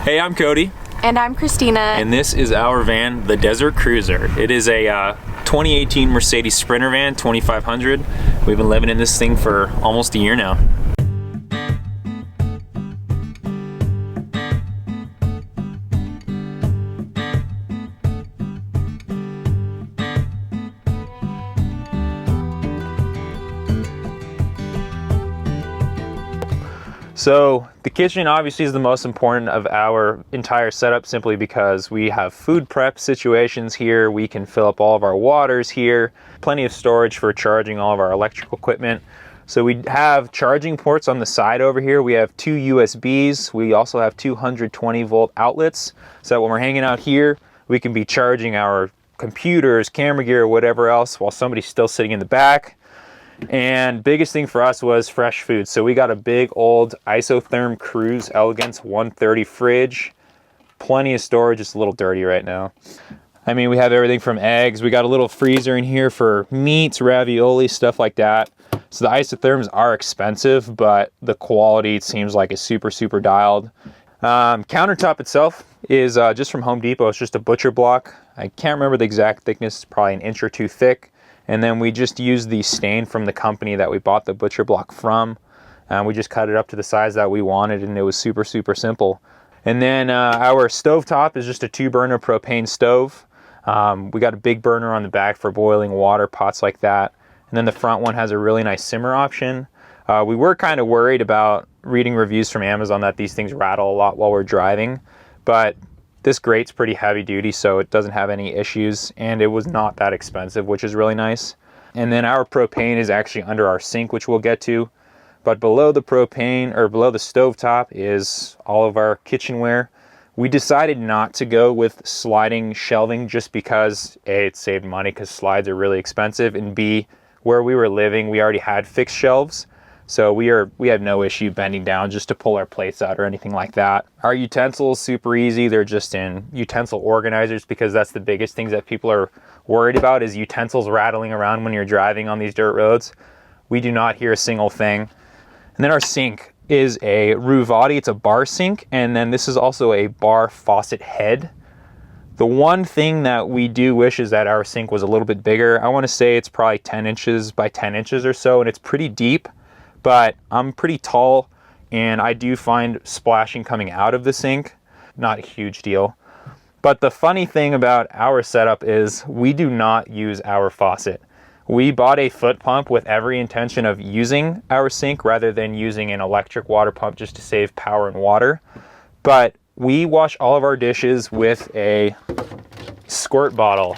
Hey, I'm Cody. And I'm Christina. And this is our van, the Desert Cruiser. It is a 2018 Mercedes Sprinter van, 2500. We've been living in this thing for almost a year now. So the kitchen obviously is the most important of our entire setup, simply because we have food prep situations here. We can fill up all of our waters here, plenty of storage for charging all of our electrical equipment. So we have charging ports on the side over here. We have 2 USBs. We also have 220 volt outlets. So when we're hanging out here, we can be charging our computers, camera gear, whatever else while somebody's still sitting in the back. And biggest thing for us was fresh food. So we got a big old isotherm Cruise Elegance 130 fridge. Plenty of storage, just a little dirty right now. I mean, we have everything from eggs. We got a little freezer in here for meats, ravioli, stuff like that. So the isotherms are expensive, but the quality, it seems like, is super dialed. Countertop itself is just from Home Depot. It's just a butcher block. I can't remember the exact thickness. It's probably an inch or two thick. And then we just used the stain from the company that we bought the butcher block from. We just cut it up to the size that we wanted, and it was super simple. And then our stovetop is just a 2-burner propane stove. We got a big burner on the back for boiling water, pots like that. And then the front one has a really nice simmer option. We were kind of worried about reading reviews from Amazon that these things rattle a lot while we're driving, but this grate's pretty heavy duty, so it doesn't have any issues, and it was not that expensive, which is really nice. And then our propane is actually under our sink, which we'll get to. But below the propane, or below the stovetop, is all of our kitchenware. We decided not to go with sliding shelving just because A, it saved money because slides are really expensive, and B, where we were living, we already had fixed shelves. So we had no issue bending down just to pull our plates out or anything like that. Our utensils, super easy. They're just in utensil organizers, because that's the biggest things that people are worried about, is utensils rattling around when you're driving on these dirt roads. We do not hear a single thing. And then our sink is a Ruvati. It's a bar sink. And then this is also a bar faucet head. The one thing that we do wish is that our sink was a little bit bigger. I want to say it's probably 10 inches by 10 inches or so, and it's pretty deep. But I'm pretty tall, and I do find splashing coming out of the sink not a huge deal. But the funny thing about our setup is we do not use our faucet. We bought a foot pump with every intention of using our sink rather than using an electric water pump just to save power and water. But we wash all of our dishes with a squirt bottle.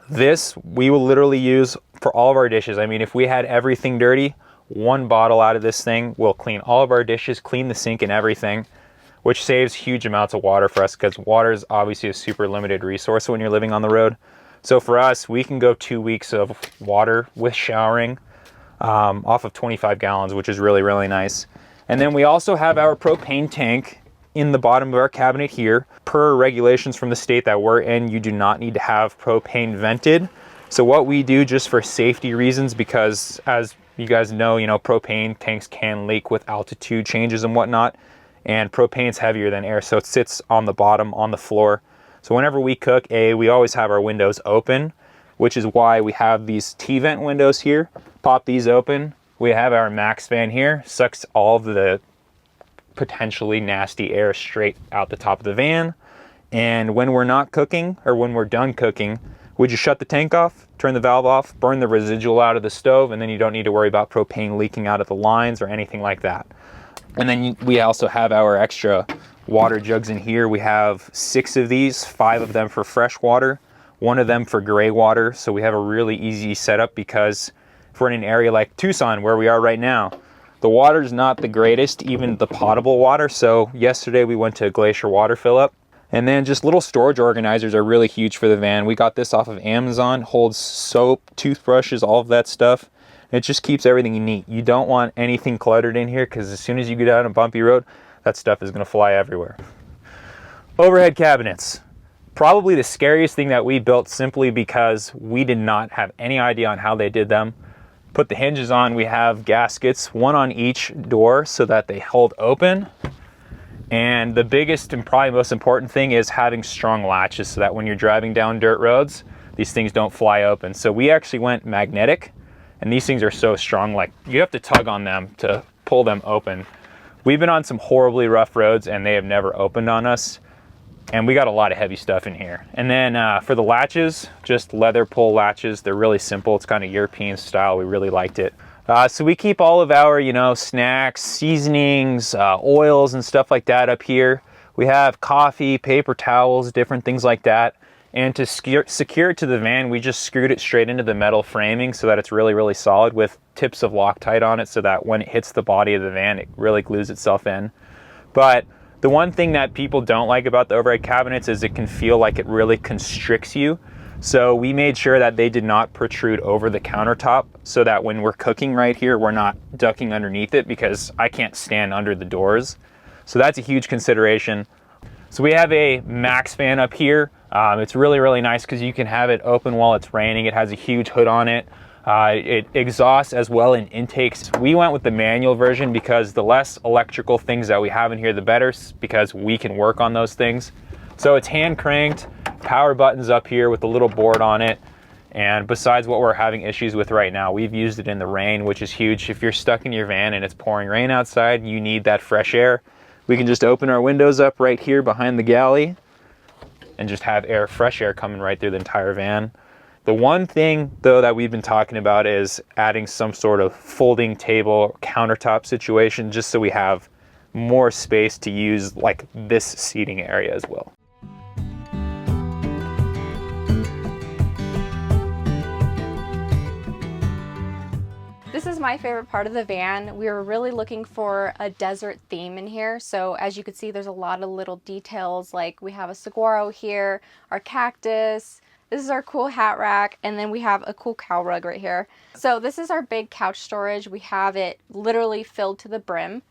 This we will literally use for all of our dishes. I mean, if we had everything dirty, one bottle out of this thing will clean all of our dishes, clean the sink and everything, which saves huge amounts of water for us, because water is obviously a super limited resource when you're living on the road. So for us, we can go 2 weeks of water with showering off of 25 gallons, which is really nice. And then we also have our propane tank in the bottom of our cabinet here. Per regulations from the state that we're in, you do not need to have propane vented. So what we do, just for safety reasons, because as you guys know, propane tanks can leak with altitude changes and whatnot, and propane's heavier than air, so it sits on the bottom on the floor. So whenever we cook, we always have our windows open, which is why we have these T-vent windows here. Pop these open. We have our max fan here, sucks all of the potentially nasty air straight out the top of the van. And when we're not cooking, or when we're done cooking, we just shut the tank off, turn the valve off, burn the residual out of the stove, and then you don't need to worry about propane leaking out of the lines or anything like that. And then we also have our extra water jugs in here. We have 6 of these, 5 of them for fresh water, 1 of them for gray water. So we have a really easy setup, because if we're in an area like Tucson, where we are right now, the water is not the greatest, even the potable water. So yesterday we went to Glacier Water Fill Up. And then just little storage organizers are really huge for the van. We got this off of Amazon, holds soap, toothbrushes, all of that stuff. It just keeps everything neat. You don't want anything cluttered in here, because as soon as you get out on a bumpy road, that stuff is gonna fly everywhere. Overhead cabinets. Probably the scariest thing that we built, simply because we did not have any idea on how they did them. Put the hinges on, we have gaskets, 1 on each door so that they hold open. And the biggest and probably most important thing is having strong latches so that when you're driving down dirt roads, these things don't fly open. So we actually went magnetic, and these things are so strong, like you have to tug on them to pull them open. We've been on some horribly rough roads and they have never opened on us. And we got a lot of heavy stuff in here. And then for the latches, just leather pull latches. They're really simple. It's kind of European style. We really liked it. So we keep all of our, snacks, seasonings, oils and stuff like that up here. We have coffee, paper towels, different things like that. And to secure it to the van, we just screwed it straight into the metal framing so that it's really, really solid with tips of Loctite on it so that when it hits the body of the van, it really glues itself in. But the one thing that people don't like about the overhead cabinets is it can feel like it really constricts you. So we made sure that they did not protrude over the countertop so that when we're cooking right here, we're not ducking underneath it because I can't stand under the doors. So that's a huge consideration. So we have a Max fan up here. It's really, really nice because you can have it open while it's raining. It has a huge hood on it. It exhausts as well in intakes. We went with the manual version because the less electrical things that we have in here, the better, because we can work on those things. So it's hand cranked, power buttons up here with a little board on it. And besides what we're having issues with right now, we've used it in the rain, which is huge. If you're stuck in your van and it's pouring rain outside, you need that fresh air. We can just open our windows up right here behind the galley and just have fresh air coming right through the entire van. The one thing though that we've been talking about is adding some sort of folding table countertop situation just so we have more space to use like this seating area as well. This is my favorite part of the van. We were really looking for a desert theme in here. So as you can see, there's a lot of little details, like we have a saguaro here, our cactus, this is our cool hat rack, and then we have a cool cow rug right here. So this is our big couch storage. We have it literally filled to the brim,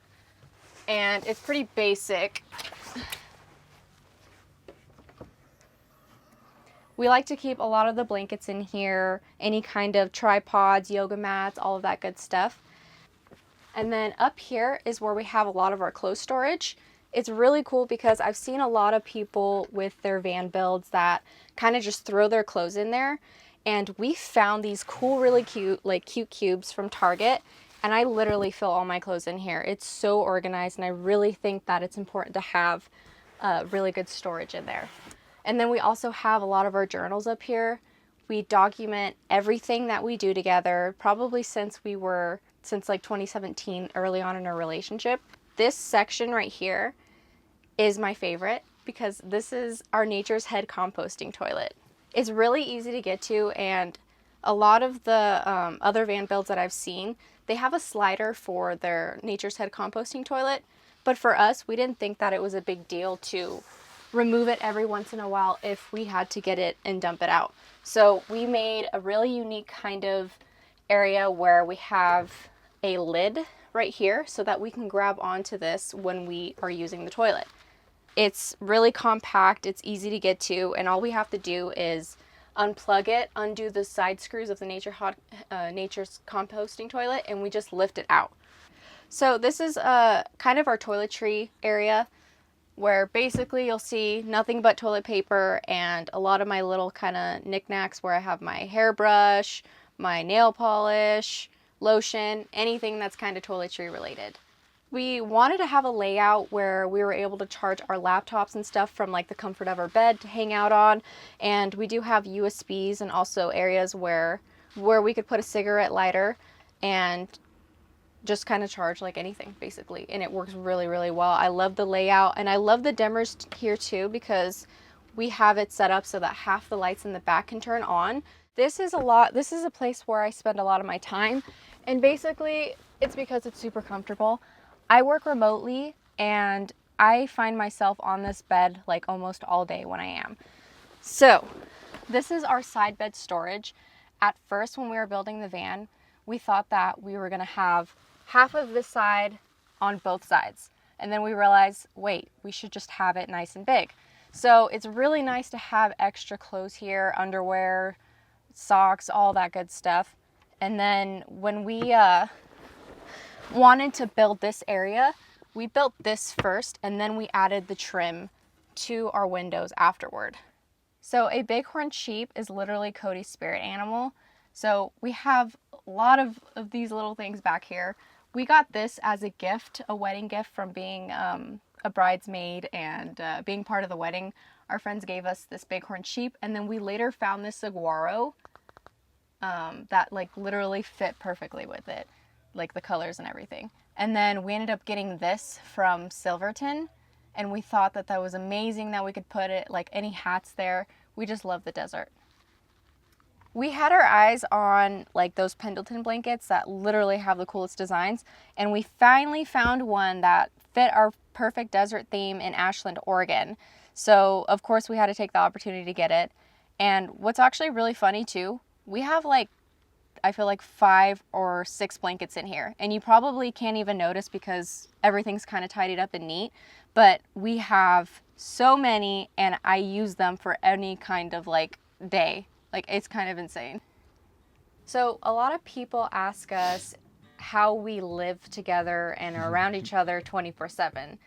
and it's pretty basic. We like to keep a lot of the blankets in here, any kind of tripods, yoga mats, all of that good stuff. And then up here is where we have a lot of our clothes storage. It's really cool because I've seen a lot of people with their van builds that kind of just throw their clothes in there. And we found these cool, really cute, like cute cubes from Target. And I literally fill all my clothes in here. It's so organized, and I really think that it's important to have really good storage in there. And then we also have a lot of our journals up here. We document everything that we do together, probably since like 2017, early on in our relationship. This section right here is my favorite because this is our Nature's Head composting toilet. It's really easy to get to, and a lot of the other van builds that I've seen, they have a slider for their Nature's Head composting toilet. But for us, we didn't think that it was a big deal to remove it every once in a while if we had to get it and dump it out. So we made a really unique kind of area where we have a lid right here so that we can grab onto this when we are using the toilet. It's really compact, it's easy to get to, and all we have to do is unplug it, undo the side screws of the Nature's composting toilet, and we just lift it out. So this is kind of our toiletry area, where basically you'll see nothing but toilet paper and a lot of my little kind of knickknacks where I have my hairbrush, my nail polish, lotion, anything that's kind of toiletry related. We wanted to have a layout where we were able to charge our laptops and stuff from like the comfort of our bed to hang out on. And we do have USBs and also areas where we could put a cigarette lighter and just kind of charge like anything basically, and it works really, really well. I love the layout, and I love the dimmers here too because we have it set up so that half the lights in the back can turn on. This is a place where I spend a lot of my time, and basically it's because it's super comfortable. I work remotely and I find myself on this bed like almost all day when I am. So this is our side bed storage. At first, when we were building the van, we thought that we were going to have half of this side on both sides. And then we realized, wait, we should just have it nice and big. So it's really nice to have extra clothes here, underwear, socks, all that good stuff. And then when we wanted to build this area, We built this first, and then we added the trim to our windows afterward. So a bighorn sheep is literally Cody's spirit animal. So we have a lot of these little things back here. We got this as a gift, a wedding gift from being a bridesmaid and being part of the wedding. Our friends gave us this bighorn sheep, and then we later found this saguaro that like literally fit perfectly with it, like the colors and everything. And then we ended up getting this from Silverton, and we thought that that was amazing that we could put it like any hats there. We just love the desert. We had our eyes on like those Pendleton blankets that literally have the coolest designs, and we finally found one that fit our perfect desert theme in Ashland, Oregon. So of course we had to take the opportunity to get it. And what's actually really funny too, we have like, I feel like 5 or 6 blankets in here, and you probably can't even notice because everything's kind of tidied up and neat, but we have so many, and I use them for any kind of like day. Like, it's kind of insane. So a lot of people ask us how we live together and are around each other 24/7.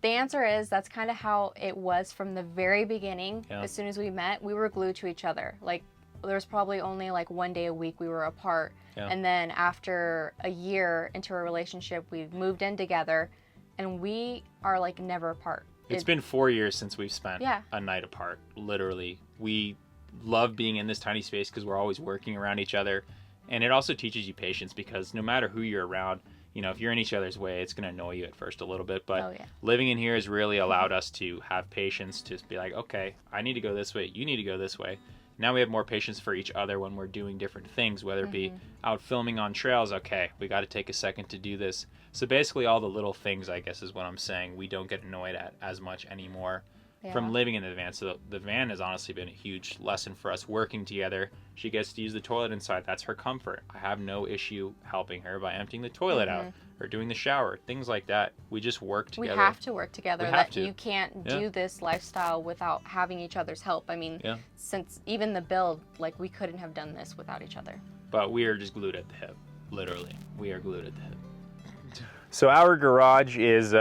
The answer is that's kind of how it was from the very beginning. Yeah. As soon as we met, we were glued to each other. Like, there's probably only like 1 day a week we were apart. Yeah. And then after a year into a relationship, we moved in together, and we are like never apart. It's been 4 years since we've spent a night apart, literally. We love being in this tiny space because we're always working around each other, and it also teaches you patience because no matter who you're around, you know, if you're in each other's way, it's going to annoy you at first a little bit, but living in here has really allowed us to have patience to be like, okay, I need to go this way, you need to go this way. Now we have more patience for each other when we're doing different things, whether it be out filming on trails. Okay, we got to take a second to do this. So basically all the little things, I guess, is what I'm saying, we don't get annoyed at as much anymore. From living in the van. So the van has honestly been a huge lesson for us working together. She gets to use the toilet inside. That's her comfort. I have no issue helping her by emptying the toilet out or doing the shower, things like that. We just work together. We have to work together. You can't do this lifestyle without having each other's help. I mean, since even the build, like, we couldn't have done this without each other. But we are just glued at the hip. Literally, we are glued at the hip. So our garage is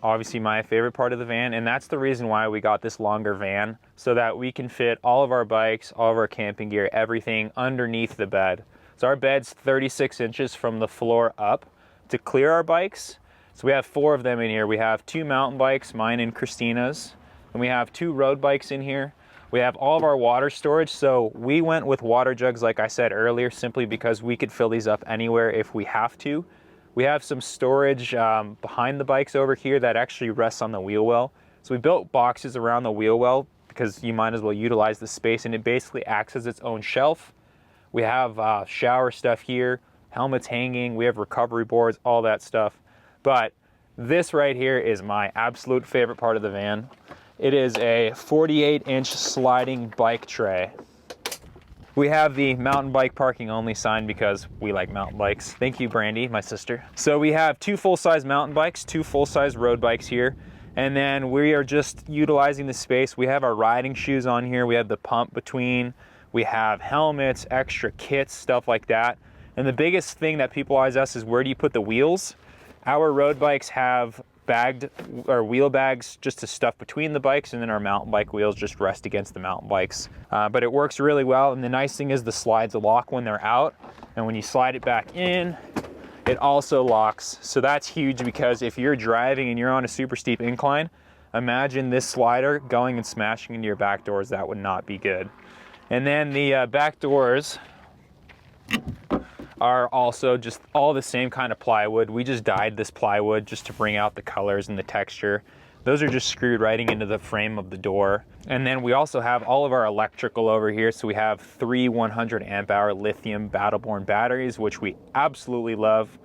obviously my favorite part of the van, and that's the reason why we got this longer van, so that we can fit all of our bikes, all of our camping gear, everything underneath the bed. So our bed's 36 inches from the floor up to clear our bikes. So we have 4 of them in here. We have 2 mountain bikes, mine and Christina's, and we have 2 road bikes in here. We have all of our water storage, so we went with water jugs like I said earlier, simply because we could fill these up anywhere if we have to. We have some storage behind the bikes over here that actually rests on the wheel well. So we built boxes around the wheel well because you might as well utilize the space, and it basically acts as its own shelf. We have shower stuff here, helmets hanging, we have recovery boards, all that stuff. But this right here is my absolute favorite part of the van. It is a 48-inch sliding bike tray. We have the mountain bike parking only sign because we like mountain bikes. Thank you, Brandy, my sister. So we have 2 full-size mountain bikes, 2 full-size road bikes here. And then we are just utilizing the space. We have our riding shoes on here. We have the pump between. We have helmets, extra kits, stuff like that. And the biggest thing that people always ask is, where do you put the wheels? Our road bikes have bagged or wheel bags just to stuff between the bikes, and then our mountain bike wheels just rest against the mountain bikes. But it works really well, and the nice thing is the slides lock when they're out, and when you slide it back in, it also locks. So that's huge, because if you're driving and you're on a super steep incline, imagine this slider going and smashing into your back doors. That would not be good. And then the back doors are also just all the same kind of plywood. We just dyed this plywood just to bring out the colors and the texture. Those are just screwed right into the frame of the door. And then we also have all of our electrical over here. So we have 3 100 amp hour lithium battle-borne batteries, which we absolutely love.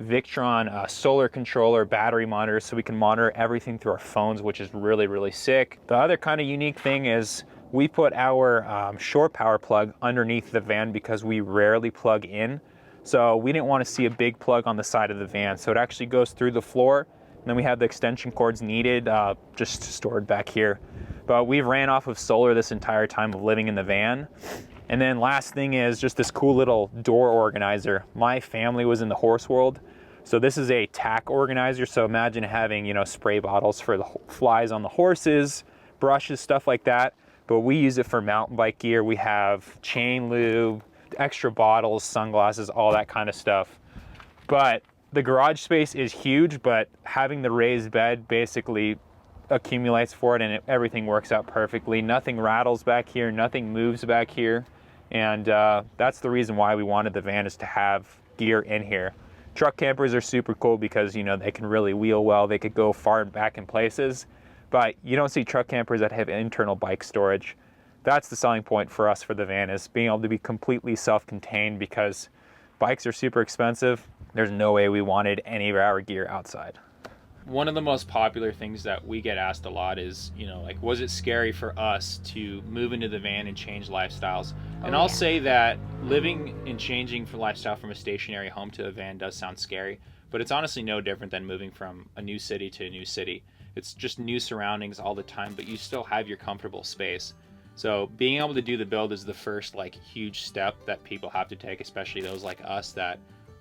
Victron solar controller battery monitors, so we can monitor everything through our phones, which is really, really sick. The other kind of unique thing is we put our shore power plug underneath the van because we rarely plug in. So we didn't want to see a big plug on the side of the van. So it actually goes through the floor. And then we have the extension cords needed, just stored back here. But we've ran off of solar this entire time of living in the van. And then last thing is just this cool little door organizer. My family was in the horse world. So this is a tack organizer. So imagine having, you know, spray bottles for the flies on the horses, brushes, stuff like that. But we use it for mountain bike gear. We have chain lube, extra bottles, sunglasses, all that kind of stuff. But the garage space is huge, but having the raised bed basically accumulates for it, and everything works out perfectly. Nothing rattles back here, nothing moves back here. And that's the reason why we wanted the van, is to have gear in here. Truck campers are super cool because, you know, they can really wheel well. They could go far back in places, but you don't see truck campers that have internal bike storage. That's the selling point for us for the van, is being able to be completely self-contained, because bikes are super expensive. There's no way we wanted any of our gear outside. One of the most popular things that we get asked a lot is, you know, like, was it scary for us to move into the van and change lifestyles? And I'll say that living and changing for lifestyle from a stationary home to a van does sound scary, but it's honestly no different than moving from a new city to a new city. It's just new surroundings all the time, but you still have your comfortable space. So being able to do the build is the first, like, huge step that people have to take, especially those like us that,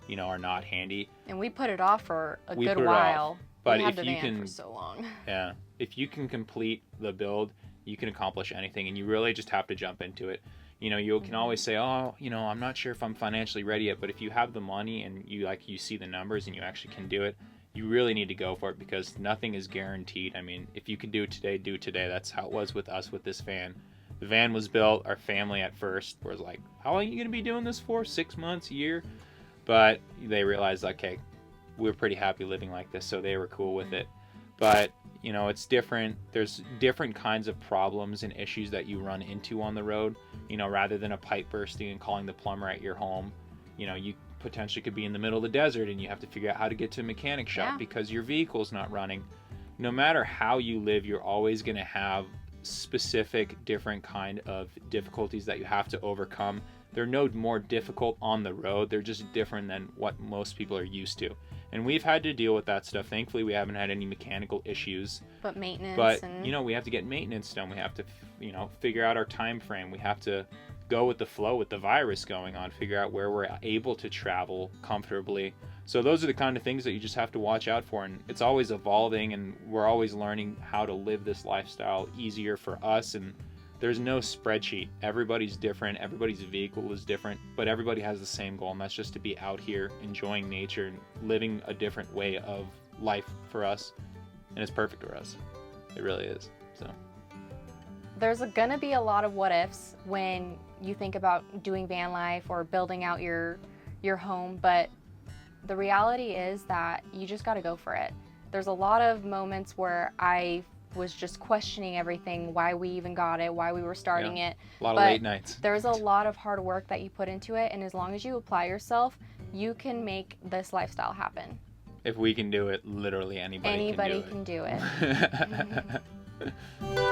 you know, are not handy. And we put it off for a good while. But we had if the you van can, for so long. Yeah, if you can complete the build, you can accomplish anything, and you really just have to jump into it. You know, you can always say, oh, you know, I'm not sure if I'm financially ready yet, but if you have the money and you see the numbers and you actually can do it, you really need to go for it, because nothing is guaranteed. I mean, if you can do it today, do it today. That's how it was with us with this van. The van was built, our family at first was like, how long are you going to be doing this for? 6 months, a year? But they realized, okay, we're pretty happy living like this, so they were cool with it. But, you know, it's different. There's different kinds of problems and issues that you run into on the road. You know, rather than a pipe bursting and calling the plumber at your home, you know, you potentially could be in the middle of the desert and you have to figure out how to get to a mechanic shop because your vehicle's not running. No matter how you live, you're always going to have specific different kind of difficulties that you have to overcome. They're no more difficult on the road. They're just different than what most people are used to. And we've had to deal with that stuff. Thankfully, we haven't had any mechanical issues. But maintenance. But, you know, we have to get maintenance done. We have to, you know, figure out our time frame. We have to go with the flow with the virus going on, figure out where we're able to travel comfortably. So those are the kind of things that you just have to watch out for. And it's always evolving, and we're always learning how to live this lifestyle easier for us. And there's no spreadsheet. Everybody's different. Everybody's vehicle is different, but everybody has the same goal, and that's just to be out here enjoying nature and living a different way of life for us. And it's perfect for us. It really is. So there's gonna be a lot of what ifs when you think about doing van life or building out your home, but the reality is that you just got to go for it. There's a lot of moments where I was just questioning everything, why we even got it, why we were starting it. A lot of late nights. There's a lot of hard work that you put into it, and as long as you apply yourself, you can make this lifestyle happen. If we can do it, literally anybody can do it. Anybody can do it.